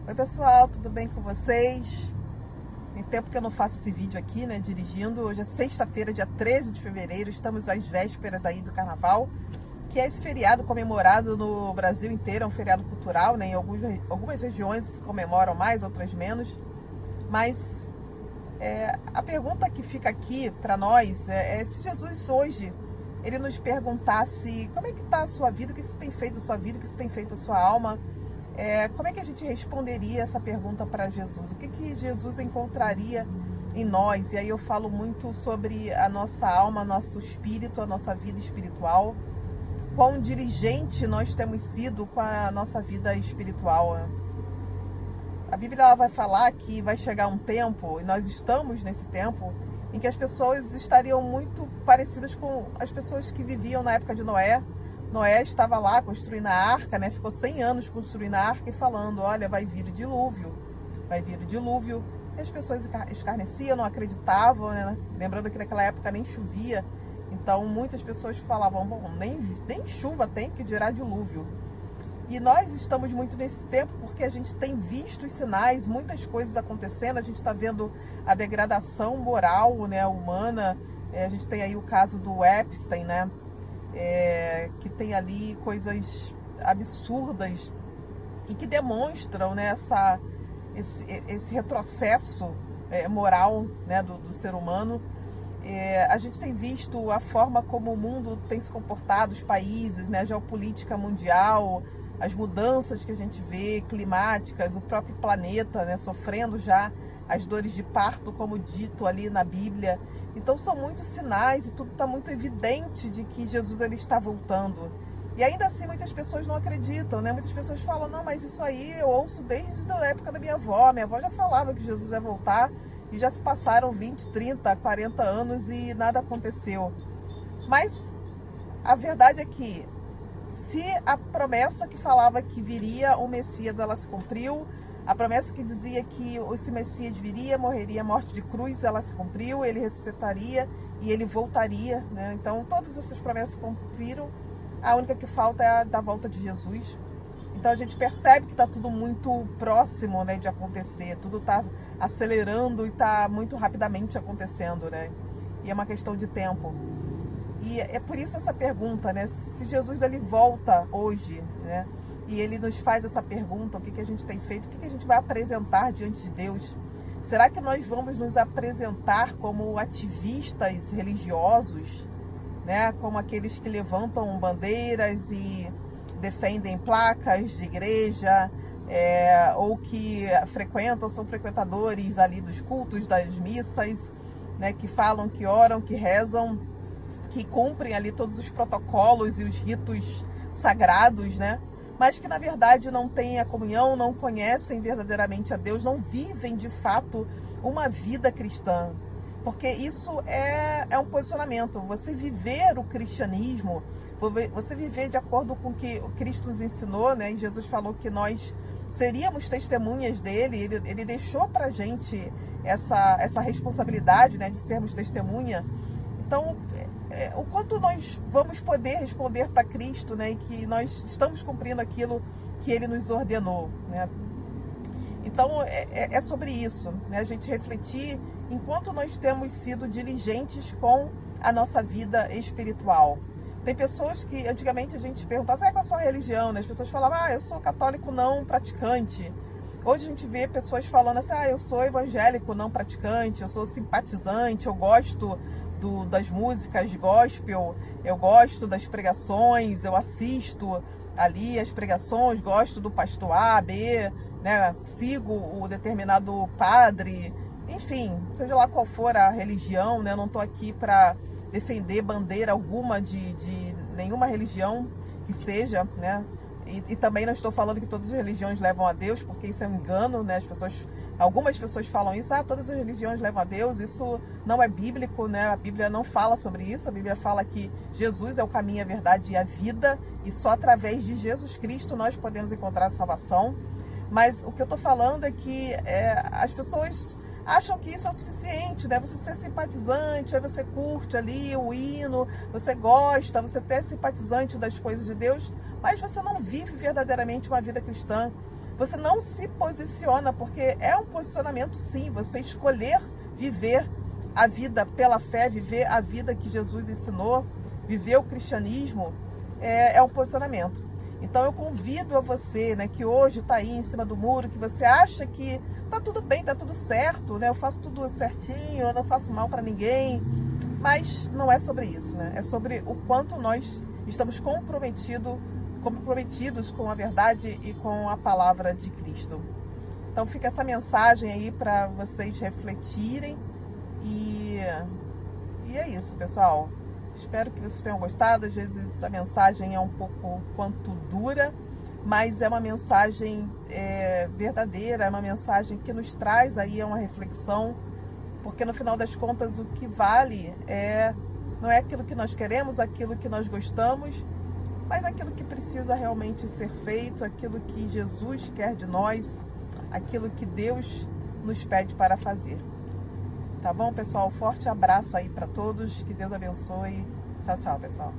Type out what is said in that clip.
Oi pessoal, tudo bem com vocês? Tem tempo que eu não faço esse vídeo aqui, né, dirigindo. Hoje é sexta-feira, dia 13 de fevereiro, estamos às vésperas aí do Carnaval, que é esse feriado comemorado no Brasil inteiro, é um feriado cultural, né, em algumas regiões comemoram mais, outras menos, mas a pergunta que fica aqui para nós é se Jesus hoje, ele nos perguntasse como é que está a sua vida, o que você tem feito da sua vida, o que você tem feito da sua alma. Como é que a gente responderia essa pergunta para Jesus? O que Jesus encontraria em nós? E aí eu falo muito sobre a nossa alma, nosso espírito, a nossa vida espiritual. Quão diligente nós temos sido com a nossa vida espiritual. A Bíblia ela vai falar que vai chegar um tempo, e nós estamos nesse tempo, em que as pessoas estariam muito parecidas com as pessoas que viviam na época de Noé. Noé estava lá construindo a arca, né? Ficou 100 anos construindo a arca e falando, olha, vai vir o dilúvio, vai vir o dilúvio. E as pessoas escarneciam, não acreditavam, né? Lembrando que naquela época nem chovia, então muitas pessoas falavam, bom, nem chuva tem, que dirá dilúvio. E nós estamos muito nesse tempo porque a gente tem visto os sinais, muitas coisas acontecendo, a gente está vendo a degradação moral, né, humana. A gente tem aí o caso do Epstein, né? Que tem ali coisas absurdas e que demonstram, né, esse retrocesso moral, né, do ser humano. A gente tem visto a forma como o mundo tem se comportado, os países, né, a geopolítica mundial, as mudanças que a gente vê, climáticas, o próprio planeta, né, sofrendo já as dores de parto, como dito ali na Bíblia. Então são muitos sinais e tudo está muito evidente de que Jesus ele está voltando. E ainda assim muitas pessoas não acreditam, né? Muitas pessoas falam, não, mas isso aí eu ouço desde a época da minha avó. Minha avó já falava que Jesus ia voltar e já se passaram 20, 30, 40 anos e nada aconteceu. Mas a verdade é que se a promessa que falava que viria o Messias, ela se cumpriu, a promessa que dizia que esse Messias viria, morreria a morte de cruz, ela se cumpriu, ele ressuscitaria e ele voltaria, né? Então todas essas promessas se cumpriram, a única que falta é a da volta de Jesus. Então a gente percebe que está tudo muito próximo, né, de acontecer, tudo está acelerando e está muito rapidamente acontecendo, né? E é uma questão de tempo. E é por isso essa pergunta, né? Se Jesus ele volta hoje, né? E ele nos faz essa pergunta, o que a gente tem feito, o que a gente vai apresentar diante de Deus? Será que nós vamos nos apresentar como ativistas religiosos, né? Como aqueles que levantam bandeiras e defendem placas de igreja, ou que são frequentadores ali dos cultos, das missas, né? Que falam, que oram, que rezam, que cumprem ali todos os protocolos e os ritos sagrados, né? Mas que na verdade não têm a comunhão, não conhecem verdadeiramente a Deus, não vivem de fato uma vida cristã. Porque isso é um posicionamento. Você viver o cristianismo, você viver de acordo com o que o Cristo nos ensinou, né? E Jesus falou que nós seríamos testemunhas dele, ele deixou pra gente essa responsabilidade, né, de sermos testemunha. Então, o quanto nós vamos poder responder para Cristo, né, e que nós estamos cumprindo aquilo que ele nos ordenou, né? Então, é sobre isso, né, a gente refletir enquanto nós temos sido diligentes com a nossa vida espiritual. Tem pessoas que antigamente a gente perguntava, qual é a sua religião? Né? As pessoas falavam, eu sou católico não praticante. Hoje a gente vê pessoas falando assim, eu sou evangélico não praticante, eu sou simpatizante, eu gosto das músicas gospel, eu gosto das pregações, eu assisto ali as pregações, gosto do pastor A, B, né? Sigo o determinado padre, enfim, seja lá qual for a religião, né? Eu não estou aqui para defender bandeira alguma de nenhuma religião que seja, né? E também não estou falando que todas as religiões levam a Deus, porque isso é um engano, né? Algumas pessoas falam isso, todas as religiões levam a Deus, isso não é bíblico, né? A Bíblia não fala sobre isso, a Bíblia fala que Jesus é o caminho, a verdade e a vida, e só através de Jesus Cristo nós podemos encontrar a salvação. Mas o que eu estou falando é que as pessoas acham que isso é o suficiente, né? Você ser simpatizante, aí você curte ali o hino, você gosta, você até é simpatizante das coisas de Deus, mas você não vive verdadeiramente uma vida cristã. você não se posiciona, porque é um posicionamento sim, você escolher viver a vida pela fé, viver a vida que Jesus ensinou, viver o cristianismo, é um posicionamento. Então eu convido a você, né, que hoje está aí em cima do muro, que você acha que tá tudo bem, tá tudo certo, né, eu faço tudo certinho, eu não faço mal para ninguém, mas não é sobre isso, né, é sobre o quanto nós estamos comprometidos com a verdade e com a palavra de Cristo. Então fica essa mensagem aí para vocês refletirem e é isso, pessoal. Espero que vocês tenham gostado. Às vezes a mensagem é um pouco quanto dura, mas é uma mensagem verdadeira, é uma mensagem que nos traz aí uma reflexão, porque no final das contas o que vale não é aquilo que nós queremos, aquilo que nós gostamos, mas aquilo que precisa realmente ser feito, aquilo que Jesus quer de nós, aquilo que Deus nos pede para fazer. Tá bom, pessoal? Forte abraço aí para todos. Que Deus abençoe. Tchau, tchau, pessoal.